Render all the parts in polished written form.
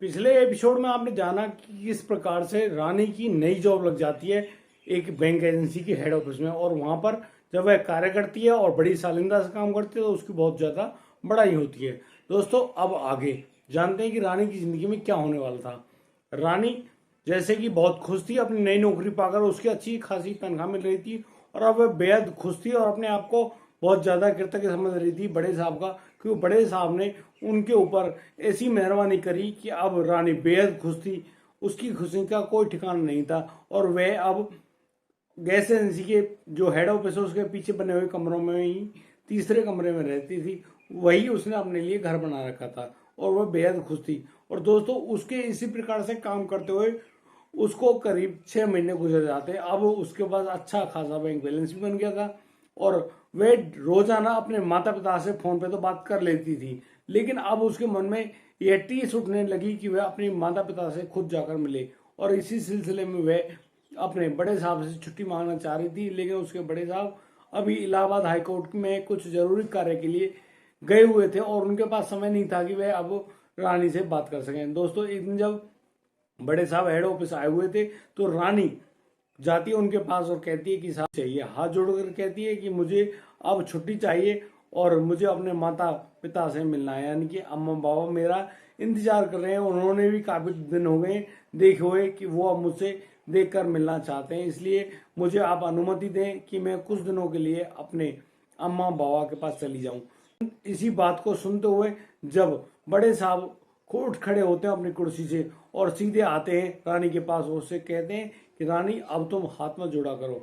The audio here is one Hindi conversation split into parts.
पिछले एपिसोड में आपने जाना कि किस प्रकार से रानी की नई जॉब लग जाती है एक बैंक एजेंसी की हेड ऑफिस में, और वहां पर जब वह कार्य करती है और बड़ी शालीनता से काम करती है तो उसकी बहुत ज़्यादा बड़ाई होती है। दोस्तों, अब आगे जानते हैं कि रानी की ज़िंदगी में क्या होने वाला था। रानी जैसे कि बहुत खुश थी अपनी नई नौकरी पाकर, उसकी अच्छी खासी तनख्वाह मिल रही थी और अब वह बेहद खुश थी और अपने आप को बहुत ज़्यादा कृतज्ञ समझ रही थी बड़े साहब का, क्योंकि बड़े साहब ने उनके ऊपर ऐसी मेहरबानी करी कि अब रानी बेहद खुश थी। उसकी खुशी का कोई ठिकाना नहीं था और वह अब गैस एजेंसी के जो हेड ऑफिस है उसके पीछे बने हुए कमरों में ही तीसरे कमरे में रहती थी। वही उसने अपने लिए घर बना रखा था और वह बेहद खुश थी। और दोस्तों, उसके इसी प्रकार से काम करते हुए उसको करीब 6 महीने गुजर जाते। अब उसके पास अच्छा खासा बैंक बैलेंस भी बन गया था और वह रोजाना अपने माता पिता से फोन पे तो बात कर लेती थी, लेकिन अब उसके मन में यह टीस उठने लगी कि वह अपने माता पिता से खुद जाकर मिले। और इसी सिलसिले में वह अपने बड़े साहब से छुट्टी मांगना चाह रही थी, लेकिन उसके बड़े साहब अभी इलाहाबाद हाईकोर्ट में कुछ जरूरी कार्य के लिए गए हुए थे और उनके पास समय नहीं था कि वह अब रानी से बात कर सकें। दोस्तों, एक दिन जब बड़े साहब हेड ऑफिस आए हुए थे तो रानी जाती है उनके पास और कहती है कि साहब चाहिए, हाथ जोड़कर कहती है कि मुझे अब छुट्टी चाहिए और मुझे अपने माता पिता से मिलना है, यानी कि अम्मा बाबा मेरा इंतजार कर रहे हैं। उन्होंने भी काफी दिन हो गए देखे हुए कि वो अब मुझसे देखकर मिलना चाहते हैं, इसलिए मुझे आप अनुमति दें कि मैं कुछ दिनों के लिए अपने अम्मा बाबा के पास चली जाऊं। इसी बात को सुनते हुए जब बड़े साहब उठ खड़े होते हैं अपनी कुर्सी से और सीधे आते हैं रानी के पास, उससे कहते हैं कि रानी अब तुम हाथ मत जोड़ा करो,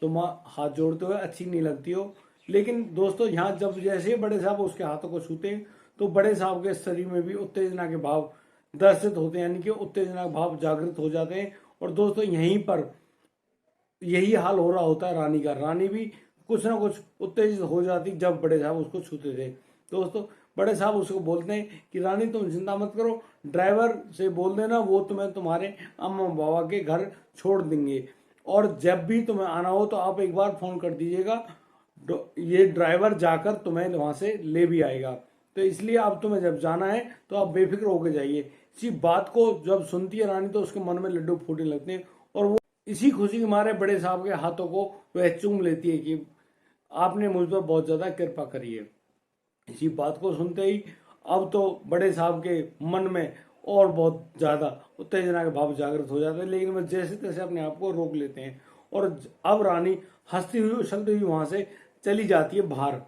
तुम हाथ जोड़ते हुए अच्छी नहीं लगती हो। लेकिन दोस्तों, यहाँ जब जैसे ही बड़े साहब उसके हाथों को छूते हैं तो बड़े साहब के शरीर में भी उत्तेजना के भाव दर्शित होते हैं, यानी कि उत्तेजना के भाव जागृत हो जाते हैं। और दोस्तों, यहीं पर यही हाल हो रहा होता है रानी का। रानी भी कुछ ना कुछ उत्तेजित हो जाती जब बड़े साहब उसको छूते थे। दोस्तों, बड़े साहब उसको बोलते हैं कि रानी तुम चिंता मत करो, ड्राइवर से बोल देना, वो तुम्हें तुम्हारे अम्मा बाबा के घर छोड़ देंगे और जब भी तुम्हें आना हो तो आप एक बार फोन कर दीजिएगा, ये ड्राइवर जाकर तुम्हें वहां से ले भी आएगा। तो इसलिए अब तुम्हें जब जाना है तो आप बेफिक्र होकर जाइए। इसी बात को जब सुनती है रानी तो उसके मन में लड्डू फूटने लगते हैं और वो इसी खुशी के मारे बड़े साहब के हाथों को वह चूम लेती है कि आपने मुझ पर बहुत ज्यादा कृपा करी है। इसी बात को सुनते ही अब तो बड़े साहब के मन में और बहुत ज्यादा उत्तेजना के भाव जागृत हो जाते हैं, लेकिन वह जैसे तैसे अपने आप को रोक लेते हैं और अब रानी हंसती हुई उछलती हुई वहां से चली जाती है बाहर।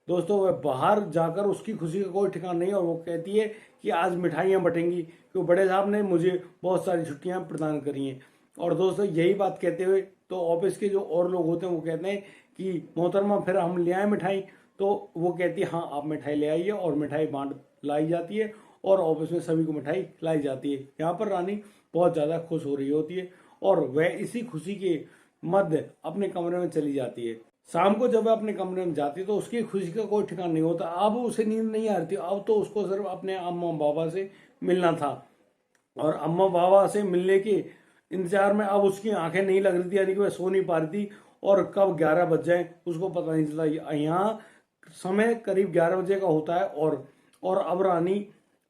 दोस्तों, वह बाहर जाकर उसकी खुशी का कोई ठिकाना नहीं और वो कहती है कि आज मिठाइयाँ बटेंगी क्योंकि बड़े साहब ने मुझे बहुत सारी छुट्टियां प्रदान करी हैं। और दोस्तों, यही बात कहते हुए तो ऑफिस के जो और लोग होते हैं वो कहते हैं कि मोहतरमा फिर हम ले आए मिठाई। तो वो कहती है हाँ, आप मिठाई ले आइए और मिठाई बांट लाई जाती है और ऑफिस में सभी को मिठाई खिलाई जाती है। यहाँ पर रानी बहुत ज्यादा खुश हो रही होती है और वह इसी खुशी के मध्य अपने कमरे में चली जाती है। शाम को जब वह अपने कमरे में जाती है तो उसकी खुशी का कोई ठिकाना नहीं होता। अब उसे नींद नहीं आ रही थी, अब तो उसको सिर्फ अपने अम्मा बाबा से मिलना था और अम्मा बाबा से मिलने के इंतजार में अब उसकी आंखें नहीं लग रही थी, यानी कि वह सो नहीं पा रही थी और कब 11 बज जाए उसको पता नहीं चला। यहाँ समय करीब 11 बजे का होता है और अब रानी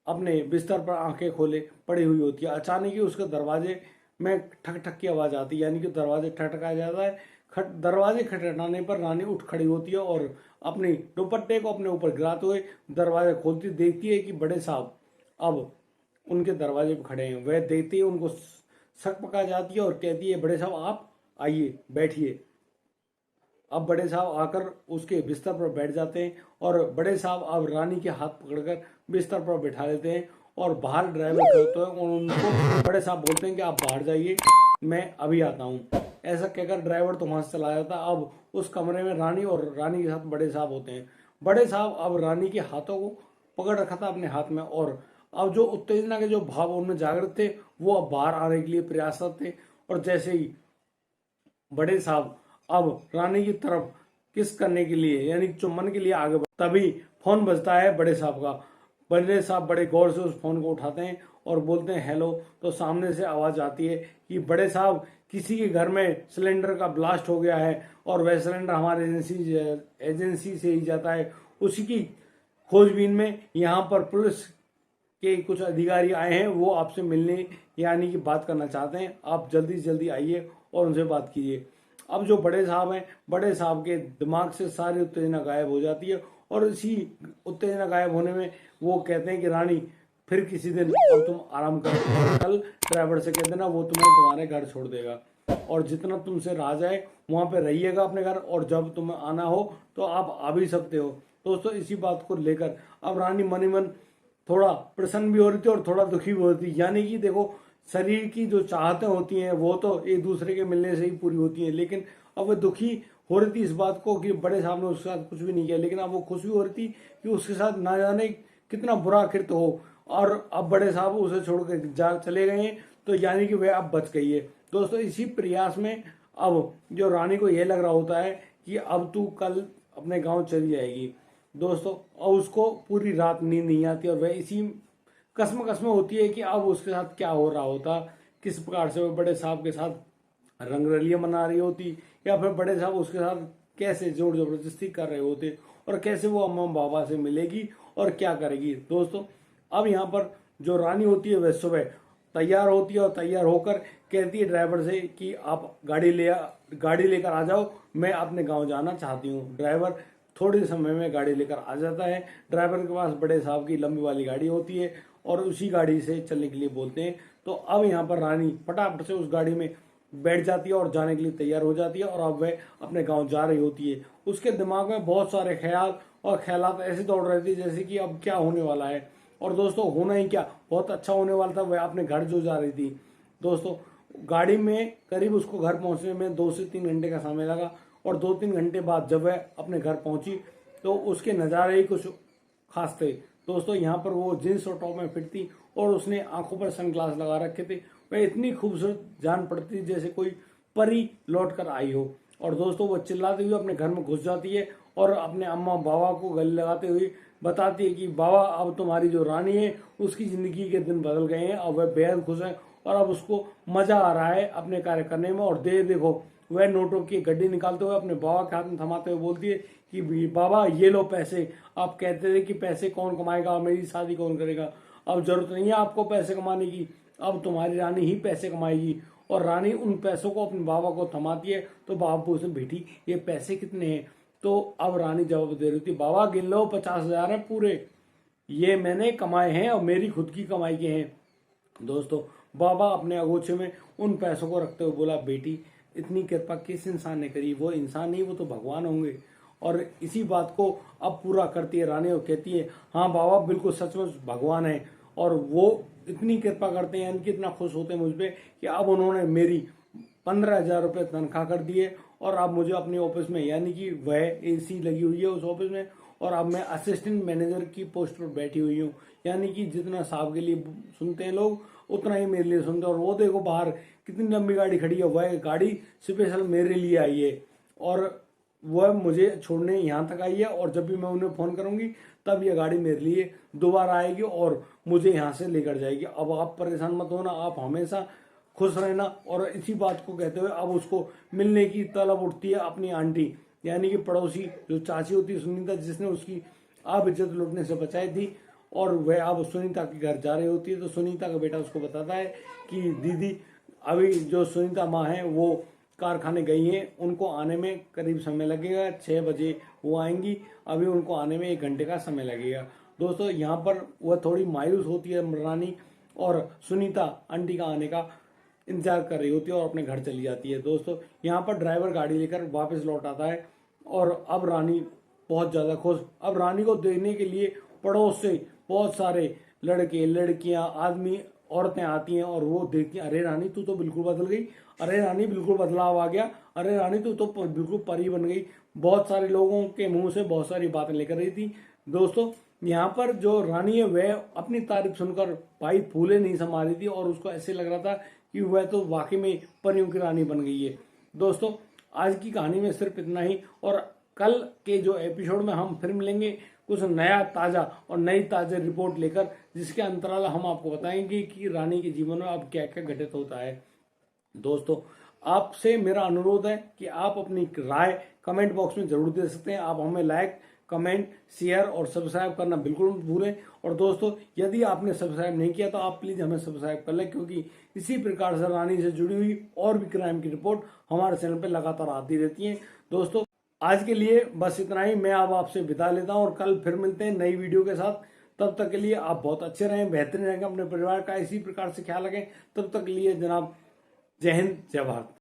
अपने बिस्तर पर आंखें खोले पड़ी हुई होती है। अचानक ही उसके दरवाजे में ठक ठक की आवाज आती है, यानी कि दरवाजे ठकठकाया जाता है। दरवाजे खटखटाने पर रानी उठ खड़ी होती है और अपनी दुपट्टे को अपने ऊपर गिराते हुए दरवाजा खोलती देखती है कि बड़े साहब अब उनके दरवाजे पर खड़े हैं। वह देखते ही उनको शक पका जाती है और कहती है, बड़े साहब आप आइए बैठिए। अब बड़े साहब आकर उसके बिस्तर पर बैठ जाते हैं और बड़े साहब अब रानी के हाथ पकड़कर बिस्तर पर बैठा लेते हैं और बाहर ड्राइवर करते हैं और उनको बड़े साहब बोलते हैं कि आप बाहर जाइए, मैं अभी आता हूँ। ऐसा कहकर ड्राइवर तो वहां से चला जाता। अब उस कमरे में रानी और रानी के साथ बड़े साहब होते हैं। बड़े साहब अब रानी के हाथों को पकड़ रखा था अपने हाथ में और अब जो उत्तेजना के जो भाव उनमें जागृत थे वो अब बाहर आने के लिए प्रयासरत थे। और जैसे ही बड़े साहब अब रानी की तरफ किस करने के लिए यानी चुम्बन के लिए आगे तभी फोन बजता है बड़े साहब का। बड़े साहब बड़े गौर से उस फोन को उठाते हैं और बोलते हैं हेलो। तो सामने से आवाज आती है कि बड़े साहब किसी के घर में सिलेंडर का ब्लास्ट हो गया है और वह सिलेंडर हमारे एजेंसी से ही जाता है, उसी की खोजबीन में यहाँ पर पुलिस के कुछ अधिकारी आए हैं, वो आपसे मिलने यानी कि बात करना चाहते हैं। आप जल्दी से जल्दी आइए और उनसे बात कीजिए। अब जो बड़े साहब हैं, बड़े साहब के दिमाग से सारी उत्तेजना गायब हो जाती है और इसी उत्तेजना गायब होने में वो कहते हैं कि रानी फिर किसी दिन अब तुम आराम करो और कल ड्राइवर से कह देना वो तुम्हें तुम्हारे घर छोड़ देगा और जितना तुमसे रहा जाए वहाँ पे रहिएगा अपने घर, और जब तुम्हें आना हो तो आप आ भी सकते हो। दोस्तों इसी बात को लेकर अब रानी मन ही मन थोड़ा प्रसन्न भी हो रही थी और थोड़ा दुखी भी हो रही थी। यानी कि देखो, शरीर की जो चाहतें होती हैं वो तो एक दूसरे के मिलने से ही पूरी होती हैं, लेकिन अब वो दुखी हो रही थी इस बात को कि बड़े साहब ने उसके साथ कुछ भी नहीं किया, लेकिन अब वो खुश भी हो रही थी कि उसके साथ ना जाने कितना बुरा कृत्य हो, और अब बड़े साहब उसे छोड़कर जा चले गए हैं, तो यानी कि वह अब बच गई है। दोस्तों इसी प्रयास में अब जो रानी को यह लग रहा होता है कि अब तू कल अपने गांव चली जाएगी दोस्तों, और उसको पूरी रात नींद नहीं आती और वह इसी कसम कसम होती है कि अब उसके साथ क्या हो रहा होता, किस प्रकार से वह बड़े साहब के साथ रंगरलियां मना रही होती, या फिर बड़े साहब उसके साथ कैसे जोर जबरदस्ती कर रहे होते, और कैसे वो अम्मा बाबा से मिलेगी और क्या करेगी। दोस्तों अब यहाँ पर जो रानी होती है वह सुबह तैयार होती है और तैयार होकर कहती है ड्राइवर से कि आप गाड़ी लेकर आ जाओ, मैं अपने गांव जाना चाहती हूँ। ड्राइवर थोड़े समय में गाड़ी लेकर आ जाता है। ड्राइवर के पास बड़े साहब की लंबी वाली गाड़ी होती है और उसी गाड़ी से चलने के लिए बोलते हैं। तो अब यहाँ पर रानी फटाफट से उस गाड़ी में बैठ जाती है और जाने के लिए तैयार हो जाती है, और अब वह अपने गांव जा रही होती है। उसके दिमाग में बहुत सारे ख्याल और ख्यालात ऐसे दौड़ रहे थे जैसे कि अब क्या होने वाला है, और दोस्तों होना ही क्या, बहुत अच्छा होने वाला था। वह अपने घर जो जा रही थी दोस्तों, गाड़ी में करीब उसको घर पहुंचने में 2 से 3 घंटे का समय लगा, और 2-3 घंटे बाद जब वह अपने घर पहुंची तो उसके नज़ारे ही कुछ खास थे दोस्तों। यहाँ पर वो जींस और टॉप में फिट थी और उसने आंखों पर सनग्लास लगा रखे थे। वह इतनी खूबसूरत जान पड़ती जैसे कोई परी लौट कर आई हो, और दोस्तों वो चिल्लाती हुई अपने घर में घुस जाती है और अपने अम्मा बाबा को गले लगाते हुए बताती है कि बाबा अब तुम्हारी जो रानी है उसकी जिंदगी के दिन बदल गए हैं, अब वह बेहद खुश है और अब उसको मजा आ रहा है अपने कार्य करने में। और देखो वह नोटों की गड्डी निकालते हुए अपने बाबा के हाथ में थमाते हुए बोलती है कि बाबा ये लो पैसे, आप कहते थे कि पैसे कौन कमाएगा, मेरी शादी कौन करेगा, अब जरूरत नहीं है आपको पैसे कमाने की, अब तुम्हारी रानी ही पैसे कमाएगी। और रानी उन पैसों को अपने बाबा को थमाती है, तो बाबा पूछते बेटी ये पैसे कितने हैं, तो अब रानी जवाब दे रही थी बाबा गिन लो 50,000 है पूरे, ये मैंने कमाए हैं और मेरी खुद की कमाई के हैं। दोस्तों बाबा अपने अगोछे में उन पैसों को रखते हुए बोला बेटी इतनी कृपा किस इंसान ने करी, वो इंसान नहीं वो तो भगवान होंगे। और इसी बात को अब पूरा करती है रानी और कहती है हाँ बाबा बिल्कुल सचमुच भगवान है, और वो इतनी कृपा करते हैं, इनकी इतना खुश होते हैं मुझ पर कि अब उन्होंने मेरी 15,000 रुपये तनख्वाह कर दिए, और अब मुझे अपने ऑफिस में यानी कि वह एसी लगी हुई है उस ऑफिस में, और अब मैं असिस्टेंट मैनेजर की पोस्ट पर बैठी हुई हूँ। यानी कि जितना साहब के लिए सुनते हैं लोग उतना ही मेरे लिए सुनते हैं। और वो देखो बाहर कितनी लंबी गाड़ी खड़ी है, वह गाड़ी स्पेशल मेरे लिए आई है और वह मुझे छोड़ने यहाँ तक आई है, और जब भी मैं उन्हें फ़ोन करूँगी तब यह गाड़ी मेरे लिए दोबारा आएगी और मुझे यहाँ से लेकर जाएगी। अब आप परेशान मत होना, आप हमेशा खुश रहना। और इसी बात को कहते हुए अब उसको मिलने की तलब उठती है अपनी आंटी यानी कि पड़ोसी जो चाची होती है सुनीता, जिसने उसकी आप इज्जत लुटने से बचाई थी, और वह अब सुनीता के घर जा रही होती है। तो सुनीता का बेटा उसको बताता है कि दीदी अभी जो सुनीता माँ है वो कारखाने गई हैं, उनको आने में करीब समय लगेगा, 6 बजे वो आएंगी, अभी उनको आने में 1 घंटे का समय लगेगा। दोस्तों यहाँ पर वह थोड़ी मायूस होती है रानी, और सुनीता आंटी का आने का इंतजार कर रही होती है और अपने घर चली जाती है। दोस्तों यहाँ पर ड्राइवर गाड़ी लेकर वापस लौट आता है, और अब रानी बहुत ज़्यादा खुश। अब रानी को देखने के लिए पड़ोस से बहुत सारे लड़के लड़कियां आदमी औरतें आती हैं, और वो देखती हैं अरे रानी तू तो बिल्कुल बदल गई, अरे रानी बिल्कुल बदलाव आ गया, अरे रानी तू तो बिल्कुल परी बन गई। बहुत सारे लोगों के मुंह से बहुत सारी बातें लेकर रही थी। दोस्तों यहाँ पर जो रानी है वह अपनी तारीफ सुनकर भाई फूले नहीं समा रही थी, और उसको ऐसे लग रहा था कि वह तो वाकई में परियों की रानी बन गई है। दोस्तों आज की कहानी में सिर्फ इतना ही, और कल के जो एपिसोड में हम फिर मिलेंगे कुछ नया ताज़ा और नई ताज़ा रिपोर्ट लेकर, जिसके अंतराल हम आपको बताएंगे कि रानी के जीवन में अब क्या क्या घटित होता है। दोस्तों आपसे मेरा अनुरोध है कि आप अपनी राय कमेंट बॉक्स में जरूर दे सकते हैं। आप हमें लाइक कमेंट, शेयर और सब्सक्राइब करना बिल्कुल मत भूलें। और दोस्तों, यदि आपने सब्सक्राइब नहीं किया तो आप प्लीज हमें सब्सक्राइब कर लें, क्योंकि इसी प्रकार से रानी से जुड़ी हुई और भी क्राइम की रिपोर्ट हमारे चैनल पर लगातार आती रहती है। दोस्तों, आज के लिए बस इतना ही। मैं अब आपसे विदा लेता हूँ और कल फिर मिलते हैं नई वीडियो के साथ। तब तक के लिए आप बहुत अच्छे रहें, बेहतरीन रहेंगे, अपने परिवार का इसी प्रकार से ख्याल रखें। तब तक के लिए जनाब, जय हिंद, जय भारत।